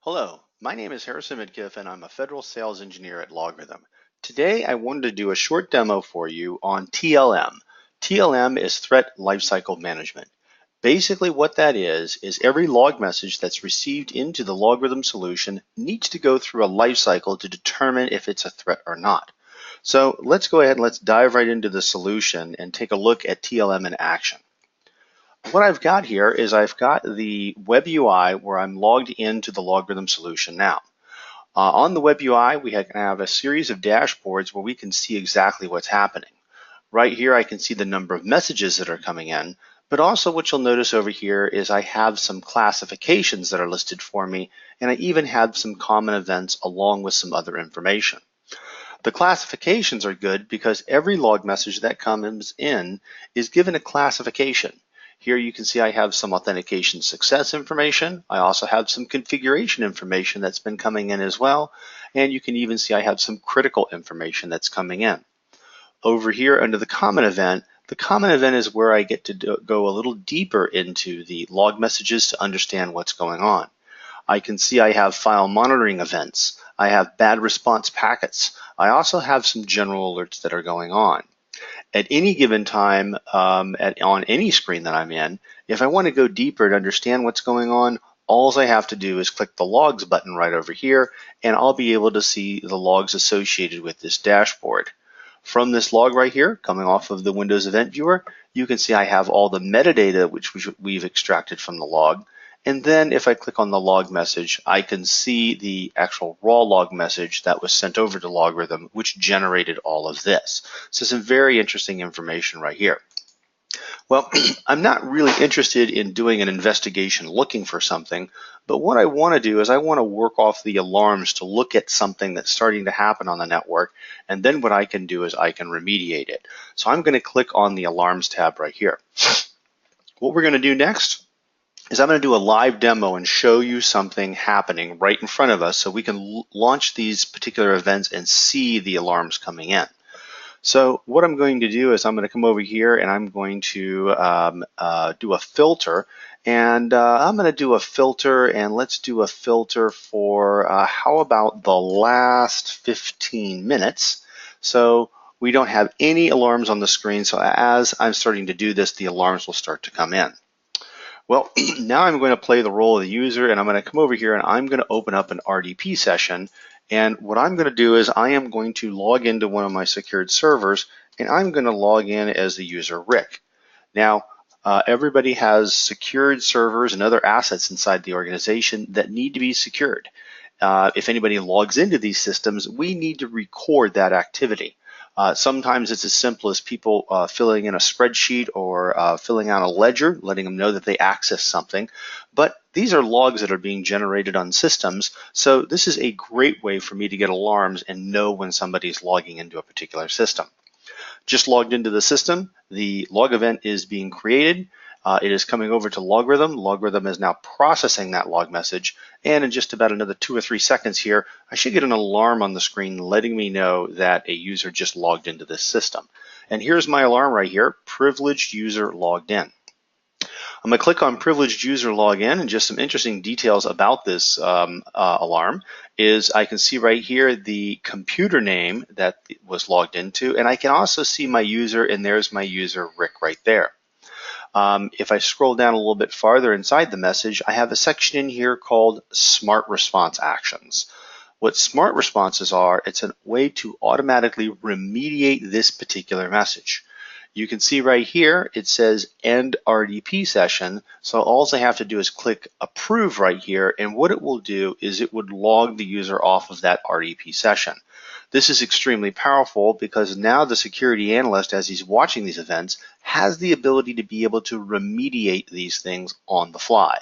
Hello, my name is Harrison Midkiff and I'm a federal sales engineer at LogRhythm. Today I wanted to do a short demo for you on TLM. TLM is Threat Lifecycle Management. Basically what that is every log message that's received into the LogRhythm solution needs to go through a lifecycle to determine if it's a threat or not. So let's go ahead and let's dive right into the solution and take a look at TLM in action. What I've got here is I've got the web UI where I'm logged into the LogRhythm solution now. On the web UI, we can have a series of dashboards where we can see exactly what's happening. Right here, I can see the number of messages that are coming in, but also what you'll notice over here is I have some classifications that are listed for me, and I even have some common events along with some other information. The classifications are good because every log message that comes in is given a classification. Here you can see I have some authentication success information. I also have some configuration information that's been coming in as well. And you can even see I have some critical information that's coming in. Over here under the common event is where I get to go a little deeper into the log messages to understand what's going on. I can see I have file monitoring events. I have bad response packets. I also have some general alerts that are going on. At any given time on any screen that I'm in, if I want to go deeper to understand what's going on, all I have to do is click the logs button right over here, and I'll be able to see the logs associated with this dashboard. From this log right here, coming off of the Windows Event Viewer, you can see I have all the metadata which we've extracted from the log. And then if I click on the log message, I can see the actual raw log message that was sent over to LogRhythm, which generated all of this. So some very interesting information right here. Well, I'm not really interested in doing an investigation looking for something, but what I want to do is I want to work off the alarms to look at something that's starting to happen on the network, and then what I can do is I can remediate it. So I'm going to click on the alarms tab right here. What we're going to do next is I'm going to do a live demo and show you something happening right in front of us so we can launch these particular events and see the alarms coming in. So what I'm going to do is I'm going to come over here and I'm going to do a filter, and I'm going to do a filter, and let's do a filter for how about the last 15 minutes. So we don't have any alarms on the screen, so as I'm starting to do this, the alarms will start to come in. Well, now I'm going to play the role of the user, and I'm going to come over here and I'm going to open up an RDP session. And what I'm going to do is I am going to log into one of my secured servers, and I'm going to log in as the user Rick. Now, everybody has secured servers and other assets inside the organization that need to be secured. If anybody logs into these systems, we need to record that activity. Sometimes it's as simple as people filling in a spreadsheet or filling out a ledger, letting them know that they access something. But these are logs that are being generated on systems, so this is a great way for me to get alarms and know when somebody's logging into a particular system. Just logged into the system, the log event is being created. It is coming over to LogRhythm. LogRhythm is now processing that log message, and in just about another 2 or 3 seconds here, I should get an alarm on the screen letting me know that a user just logged into this system. And here's my alarm right here, privileged user logged in. I'm going to click on privileged user login, and just some interesting details about this alarm is I can see right here the computer name that was logged into, and I can also see my user, and there's my user Rick right there. If I scroll down a little bit farther inside the message, I have a section in here called Smart Response Actions. What smart responses are, it's a way to automatically remediate this particular message. You can see right here, it says End RDP Session, so all I have to do is click Approve right here, and what it will do is it would log the user off of that RDP session. This is extremely powerful because now the security analyst, as he's watching these events, has the ability to be able to remediate these things on the fly.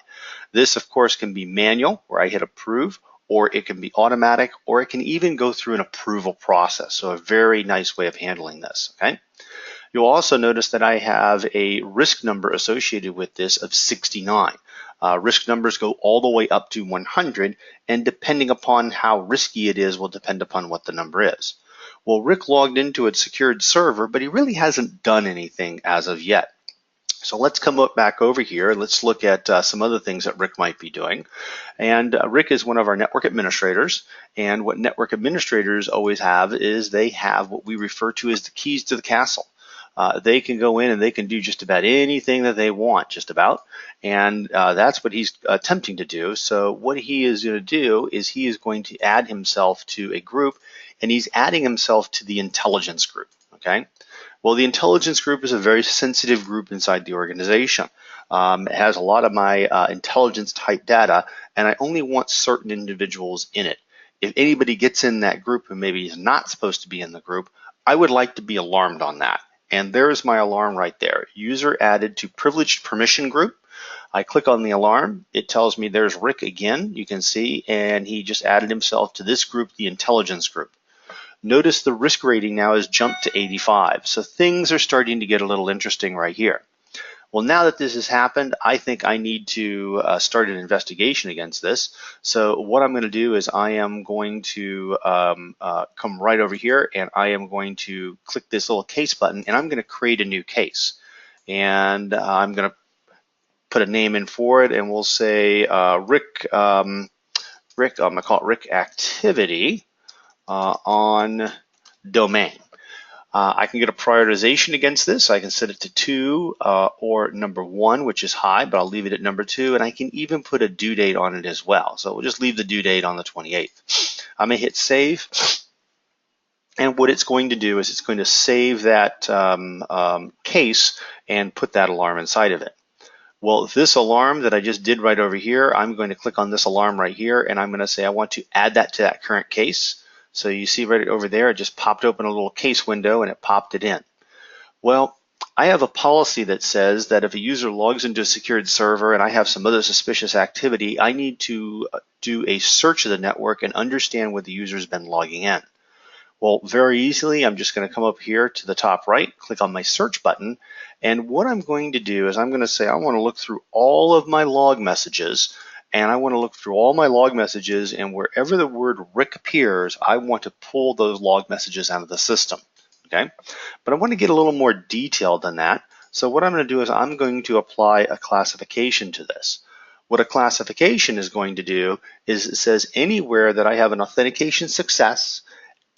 This, of course, can be manual, where I hit Approve, or it can be automatic, or it can even go through an approval process. So a very nice way of handling this, okay? You'll also notice that I have a risk number associated with this of 69. Risk numbers go all the way up to 100, and depending upon how risky it is will depend upon what the number is. Well, Rick logged into a secured server, but he really hasn't done anything as of yet. So let's come back over here and let's look at some other things that Rick might be doing. And Rick is one of our network administrators. And what network administrators always have is they have what we refer to as the keys to the castle. They can go in and they can do just about anything that they want, just about. And that's what he's attempting to do. So what he is going to do is he is going to add himself to a group, and he's adding himself to the intelligence group. Okay. Well, the intelligence group is a very sensitive group inside the organization. It has a lot of my intelligence type data, and I only want certain individuals in it. If anybody gets in that group who maybe is not supposed to be in the group, I would like to be alarmed on that. And there's my alarm right there. User added to privileged permission group. I click on the alarm. It tells me there's Rick again, you can see, and he just added himself to this group, the intelligence group. Notice the risk rating now has jumped to 85. So things are starting to get a little interesting right here. Well, now that this has happened, I think I need to start an investigation against this. So what I'm going to do is I am going to come right over here, and I am going to click this little case button, and I'm going to create a new case. And I'm going to put a name in for it, and we'll say Rick, I'm going to call it Rick Activity on domain. I can get a prioritization against this. I can set it to 2 or number 1, which is high, but I'll leave it at number 2, and I can even put a due date on it as well. So we'll just leave the due date on the 28th. I'm going to hit save, and what it's going to do is it's going to save that case and put that alarm inside of it. Well, this alarm that I just did right over here, I'm going to click on this alarm right here, and I'm going to say I want to add that to that current case. So you see right over there, it just popped open a little case window and it popped it in. Well, I have a policy that says that if a user logs into a secured server and I have some other suspicious activity, I need to do a search of the network and understand where the user's been logging in. Well, very easily, I'm just going to come up here to the top right, click on my search button, and what I'm going to do is I'm going to say I want to look through all of my log messages, and I want to look through all my log messages, and wherever the word Rick appears, I want to pull those log messages out of the system. Okay, but I want to get a little more detailed than that. So what I'm going to do is I'm going to apply a classification to this. What a classification is going to do is it says anywhere that I have an authentication success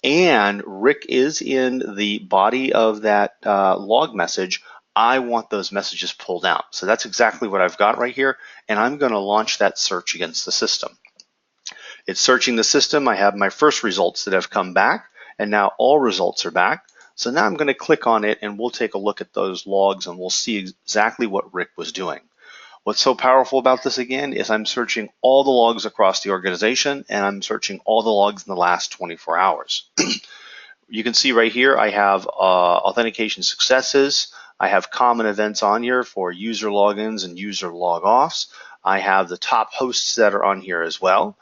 and Rick is in the body of that log message, I want those messages pulled out. So that's exactly what I've got right here, and I'm going to launch that search against the system. It's searching the system. I have my first results that have come back, and now all results are back. So now I'm going to click on it, and we'll take a look at those logs, and we'll see exactly what Rick was doing. What's so powerful about this again is I'm searching all the logs across the organization, and I'm searching all the logs in the last 24 hours. You can see right here I have authentication successes. I have common events on here for user logins and user logoffs. I have the top hosts that are on here as well.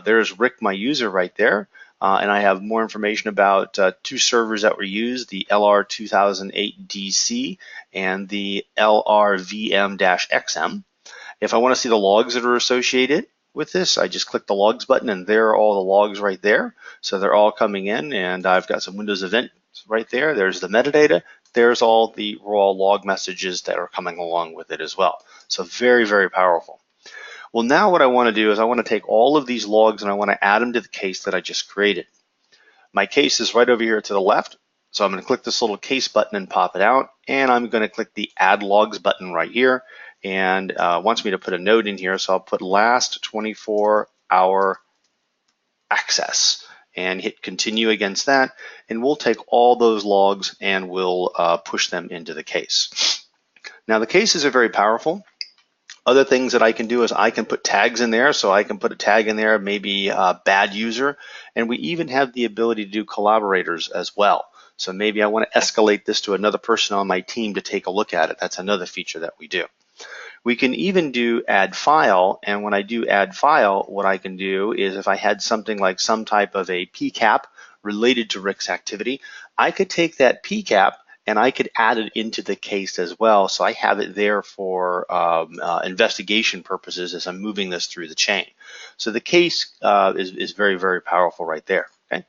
There's Rick, my user, right there. And I have more information about 2 servers that were used, the LR2008DC and the LRVM-XM. If I want to see the logs that are associated with this, I just click the logs button, and there are all the logs right there. So they're all coming in, and I've got some Windows events right there. There's the metadata. There's all the raw log messages that are coming along with it as well. So very, very powerful. Well, now what I want to do is I want to take all of these logs and I want to add them to the case that I just created. My case is right over here to the left, so I'm going to click this little case button and pop it out, and I'm going to click the Add Logs button right here, and wants me to put a note in here, so I'll put last 24-hour access and hit continue against that, and we'll take all those logs and we'll push them into the case. Now the cases are very powerful. Other things that I can do is I can put tags in there, so I can put a tag in there, maybe bad user, and we even have the ability to do collaborators as well. So maybe I want to escalate this to another person on my team to take a look at it. That's another feature that we do. We can even do add file, and when I do add file, what I can do is if I had something like some type of a PCAP related to Rick's activity, I could take that PCAP and I could add it into the case as well, so I have it there for investigation purposes as I'm moving this through the chain. So the case is very, very powerful right there. Okay.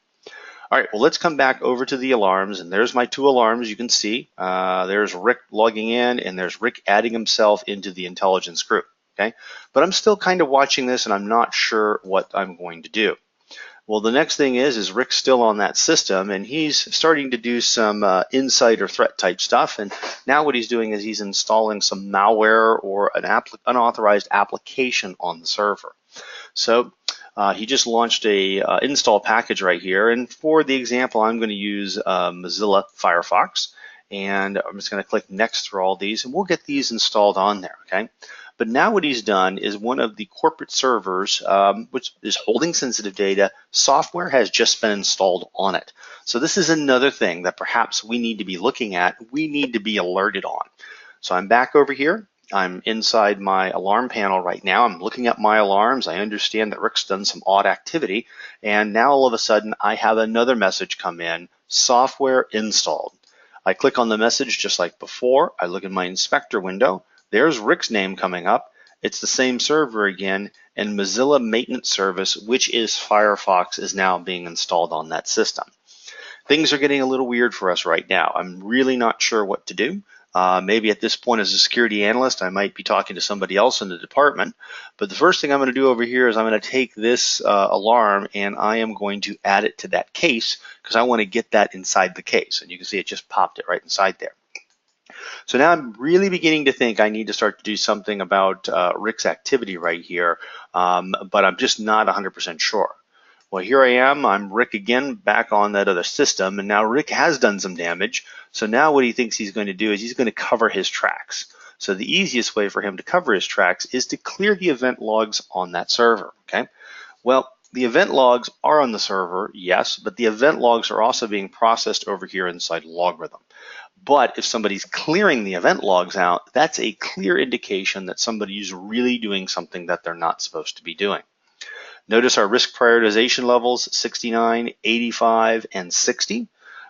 All right, well, let's come back over to the alarms, and there's my 2 alarms. You can see there's Rick logging in, and there's Rick adding himself into the intelligence group, okay? But I'm still kind of watching this, and I'm not sure what I'm going to do. Well, the next thing is Rick's still on that system, and he's starting to do some insight or threat type stuff, and now what he's doing is he's installing some malware or an unauthorized application on the server. So he just launched a install package right here, and for the example, I'm going to use Mozilla Firefox, and I'm just going to click next through all these, and we'll get these installed on there, okay? But now what he's done is one of the corporate servers, which is holding sensitive data, software has just been installed on it. So this is another thing that perhaps we need to be looking at, we need to be alerted on. So I'm back over here. I'm inside my alarm panel right now. I'm looking at my alarms. I understand that Rick's done some odd activity. And now all of a sudden I have another message come in, software installed. I click on the message just like before. I look in my inspector window. There's Rick's name coming up. It's the same server again, and Mozilla Maintenance Service, which is Firefox, is now being installed on that system. Things are getting a little weird for us right now. I'm really not sure what to do. Maybe at this point as a security analyst, I might be talking to somebody else in the department. But the first thing I'm going to do over here is I'm going to take this alarm and I am going to add it to that case because I want to get that inside the case. And you can see it just popped it right inside there. So now I'm really beginning to think I need to start to do something about Rick's activity right here, but I'm just not 100% sure. Well, here I am. I'm Rick again, back on that other system, and now Rick has done some damage. So now what he thinks he's going to do is he's going to cover his tracks. So the easiest way for him to cover his tracks is to clear the event logs on that server, okay? Well, the event logs are on the server, yes, but the event logs are also being processed over here inside LogRhythm. But if somebody's clearing the event logs out, that's a clear indication that somebody's really doing something that they're not supposed to be doing. Notice our risk prioritization levels, 69, 85, and 60.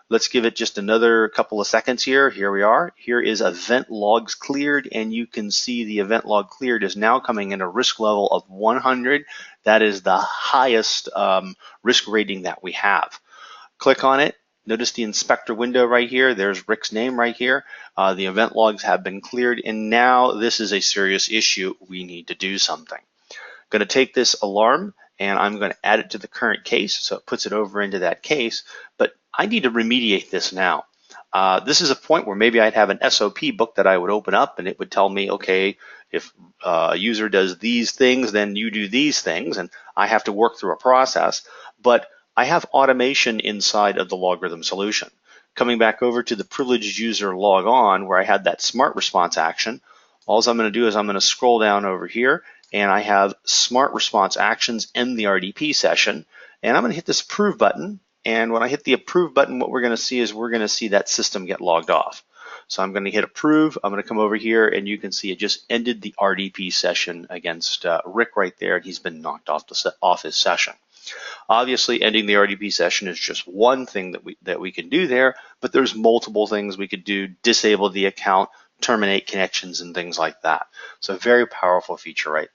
Let's give it just another couple of seconds here. Here we are. Here is event logs cleared, and you can see the event log cleared is now coming in a risk level of 100. That is the highest risk rating that we have. Click on it. Notice the inspector window right here. There's Rick's name right here. The event logs have been cleared, and now this is a serious issue. We need to do something. I'm going to take this alarm and I'm going to add it to the current case, so it puts it over into that case, but I need to remediate this now. This is a point where maybe I'd have an SOP book that I would open up and it would tell me, okay, if a user does these things, then you do these things, and I have to work through a process, but I have automation inside of the LogRhythm solution. Coming back over to the privileged user log on where I had that smart response action, all I'm going to do is I'm going to scroll down over here and I have smart response actions in the RDP session, and I'm going to hit this approve button, and when I hit the approve button, what we're going to see is we're going to see that system get logged off. So I'm going to hit approve. I'm going to come over here and you can see it just ended the RDP session against Rick right there, and he's been knocked off his session. Obviously, ending the RDP session is just one thing that we can do there, but there's multiple things we could do: disable the account, terminate connections, and things like that. So a very powerful feature,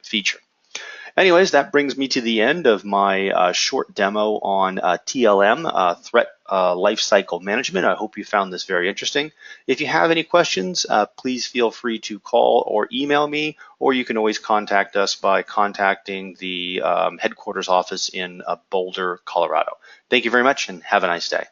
Anyways, that brings me to the end of my short demo on TLM, Threat Lifecycle Management. I hope you found this very interesting. If you have any questions, please feel free to call or email me, or you can always contact us by contacting the headquarters office in Boulder, Colorado. Thank you very much and have a nice day.